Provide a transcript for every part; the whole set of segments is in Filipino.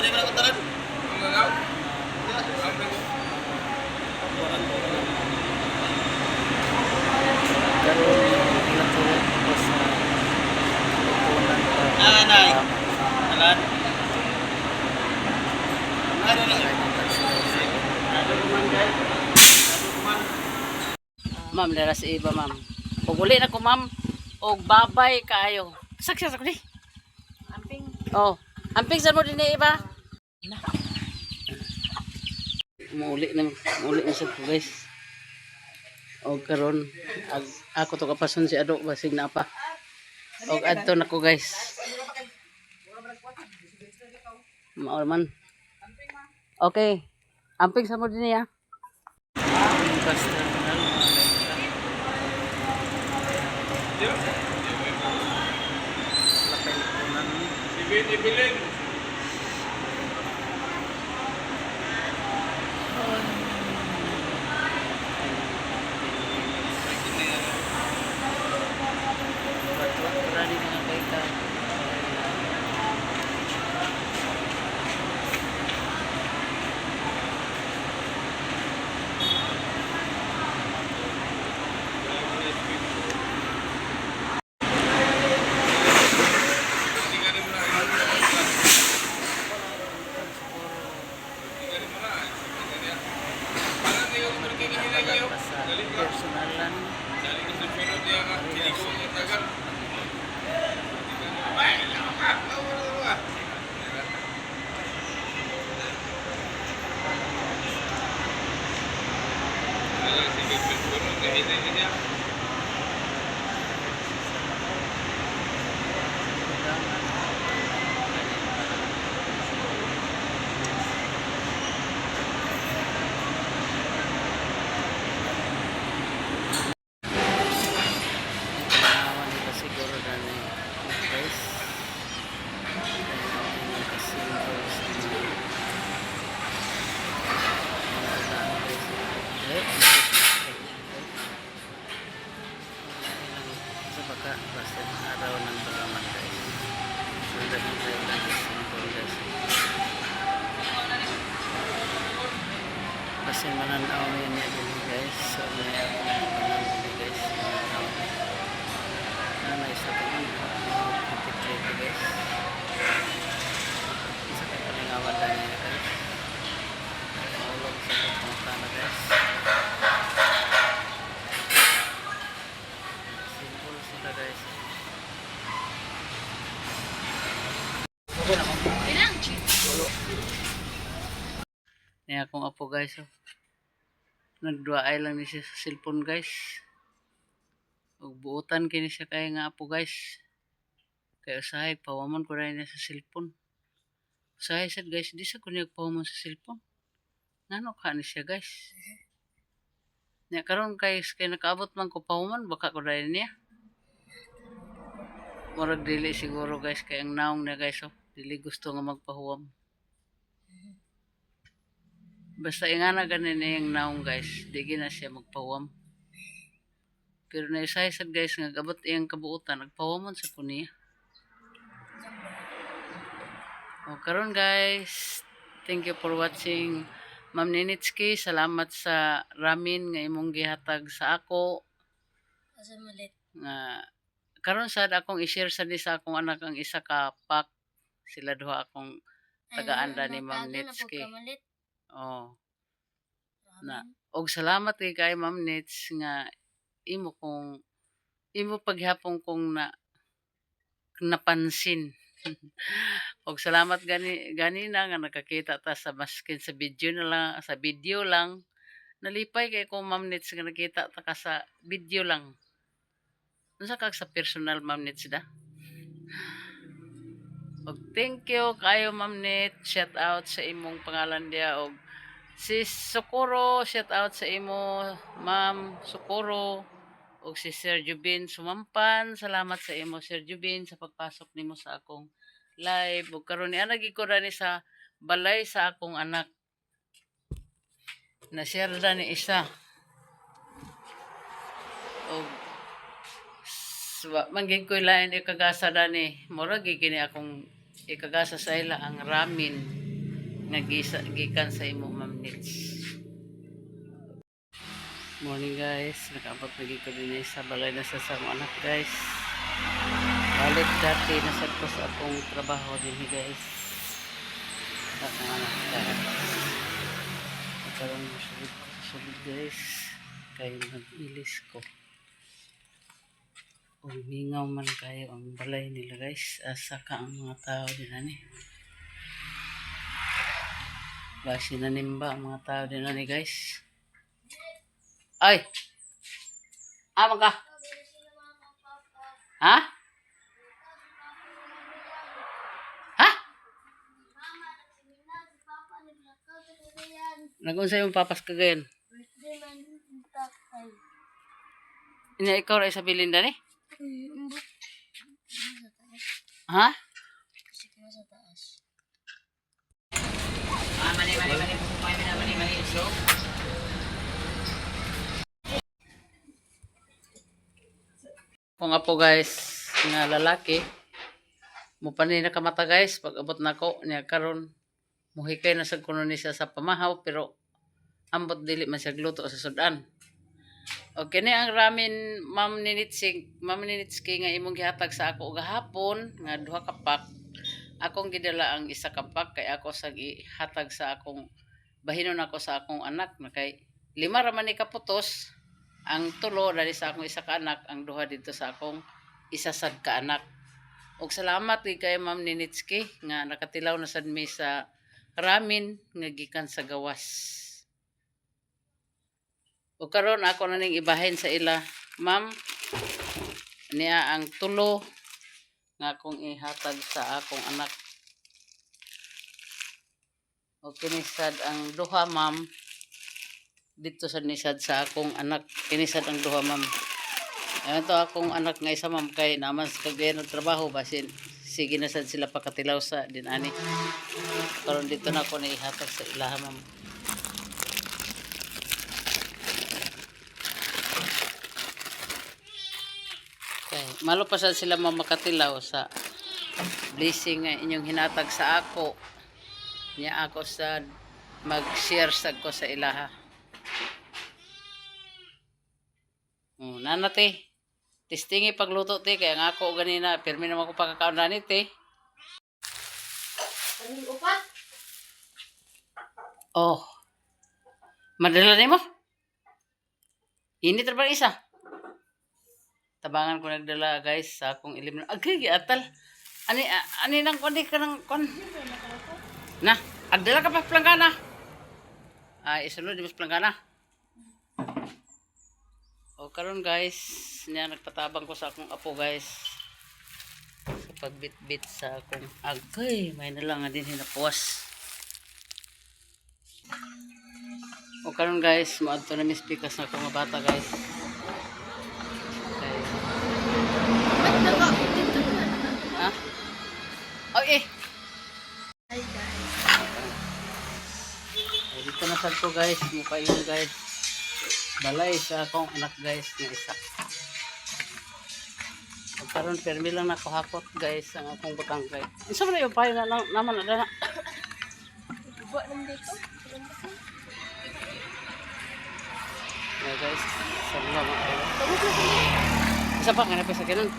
di ba kontaran? Ah, nay. Alan. Ano na? Ma'am, dara si iba, ma'am. Ug uli na ko, ma'am. Og babay kaayo. Success ako ni. Amping. Oh, amping sa mo din ni iba. Muli na sa ko, guys. Og karon ako to kapason si Ado basig na pa. Og adto na ko, guys. Mao man. Okay. Amping sa mo din niya. Ibilin. Personalan. Siguro na guys. Sa baka basta araw ng pagaman, guys. So dahil tayo lang simple, guys. Kasi mananaw niya din, guys. So may ako mananaw din, guys. Isa pa yun. Ito, guys. Isa pa kalingawan lang niya, guys. Maulog sa pagpunta na, guys. Simple sila, guys. Ini akong apo, guys. Nagduaay lang ni siya sa cellphone, guys. Ug buutan kini siya kay nga apo, guys. Kaya usahay pawaman ko rin niya sa cellphone. Usahay sad, guys, di sa ko niya pawaman sa cellphone. Ngano ka ni siya, guys? Nya karon kay nakaabot man ko pawaman baka ko rin niya. Murag dili siguro, guys, kay ang naong niya, guys, oh. Dili gusto nga magpahuwam. Basta ingana ganin niya yung naong, guys, di na siya magpahuwam. Pero naisay sad, guys, nga gabot iyang kabuutan nagpawaman sa kuniya. O karon, guys, thank you for watching. Ma'am Ninitsky, salamat sa ramen nga imong gihatag sa ako. Asa malit. Nga karon sad akong i-share sa akong anak ang isa ka pack. Sila duha akong taga-anda ni Ma'am Nitsky. Oh. Na og salamat kay Ma'am Nits nga imo paghapon kong napansin. Og salamat gani na nga nakakita ta sa maskin sa video lang nalipay kay ko, Ma'am Nits, nga nakita ta ka sa video lang. Unsa kag sa personal, Ma'am Nits, da? Og thank you kayo, Ma'am Nits. Shout out sa imong pangalan dia. Og si Socorro, shout out sa imo, Ma'am Socorro. Og si Sir Jubin Sumampan, salamat sa imo, Sir Jubin, sa pagpasok nimo sa akong live. Og karon ni anagi ko ni sa balay sa akong anak. Na-share na ni isa. Og mangging ko lain ikagasa dani. Mura gikini akong ikagasa sa ila ang ramen. nga gikan sa imo Ma'am Nits. Morning guys, nakaabot na ko din sa balay na sa anak guys. Balik dati nasa ko sa akong trabaho din guys. Sa anak guys. Nagkaroon sulit guys. Kaya nag-ilis ko. Umingaw man kayo ang balay nila guys. Saka ang mga tao din ani. Basi nanimba ang mga tao din ani guys. Ay! Ama ka? Ha? Ha? Nag-unsay yung papas kagayan? Ina ikaw rin sa Belinda ni? Ha? Kasi ko sa taas. Mani. So? Kung nga po guys, nga lalaki, mo pa ni nakamata guys, pag abot na ko, niya karon muhikay na sa kuno ni siya sa pamahaw, pero ambot dili man siya gluto sa sudan. Okay ni ang ramen Ma'am Ninitsky nga imong gihatag sa ako gahapon, nga duha ka pack. Akong gidala ang isa ka pack, kay ako sa gihatag sa akong, bahinon ako sa akong anak, na kay 5 raman ni kaputos, ang 3 dali sa akong isa ka anak, ang 2 dito sa akong isa sad ka anak. Og salamat kay Ma'am Ninitsky nga nakatilaw na sad mi sa ramen nga gikan sa gawas. O karon ako na ning ibahin sa ila, ma'am, niya ang 3 nga akong ihatag sa akong anak. O kinisad ang 2, ma'am, dito sa nisad sa akong anak. Kinisad ang 2, ma'am. Ayan to akong anak nga isa, ma'am, kay naman sa kagayan ng trabaho, basin sige na sad sila pakatilaw sa dinani. Karon dito na ako na ihatag sa ilaha, ma'am. Okay. Malo pa sad sila makatilaw sa blessing nga inyong hinatag sa ako. Niya ako sa mag-share sad ko sa ilaha. Nanate, testingi pagluto te, kaya nga ako ganina, pirmi naman ko pagkakaon na te. Oh, madala ni mo? Init ra isa? Tabangan ko nagdala guys sa akong ilim. Agay, atal. Ani nang kundi ka ng kon. Na, agdala ka pa planggana. Isunod di mas planggana. O karon guys, niya nagpatabang ko sa akong apo guys. Sa pagbitbit sa akong agay, may na lang nga din hinapuwas. O karon guys, maadto na mispikas na akong bata guys. Ha? Oh, eh. Hi guys. Dito na sad ko guys, mukha yun guys. Balay sa akong anak guys nga isa. Karon permi lang nako hakot guys ang akong butang guys. Isa man yung payo na naman na. Buat nang dito. Yeah guys, salamat kayo. Isa pa nga na sa ganun.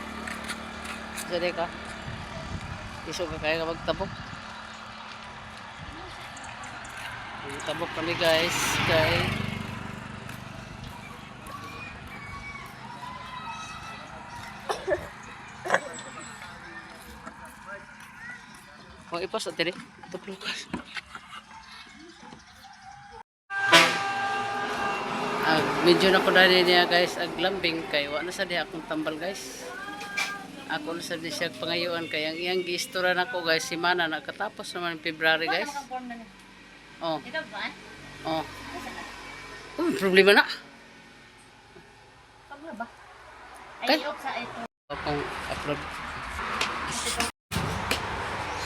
Jadi ka. Iso ka kaya magtabok. Tabok kami guys, kay ipas at tiri. Tuplukas. Medyo na ko dali niya guys, aglambing kay wa na sa diha akong tambal guys. Ako na sa di siya pangayuan kay ang iyang giistora na ko guys, simana na katapos naman February guys. Oh. Ito ba? Oh. Problema na. Pagla ba? Okay. Ay, sa ito. Akong upload.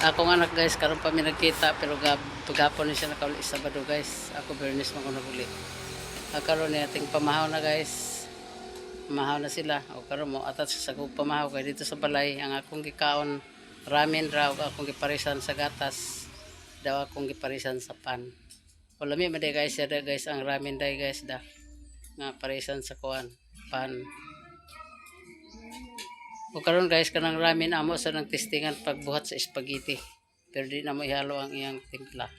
Akong anak guys, karon pa mi nagkita pero tugapon ni siya nakauli Sabado guys. Ako Bernes man ko naguli. Karon ni ating pamahaw na guys. Pamahaw na sila. O karon mo atat sa sagog pamahaw kay dito sa balay ang akong gikaon ramen raw akong giparisan sa gatas. daw akong giparisan sa pan. O lami man day guys, sada guys ang ramen day guys da nga parisan sa kuan pan. O karon guys kanang ramen amo sa nang testingan pagbuhat sa spaghetti. Pero di na mo ihalo ang iyang timpla.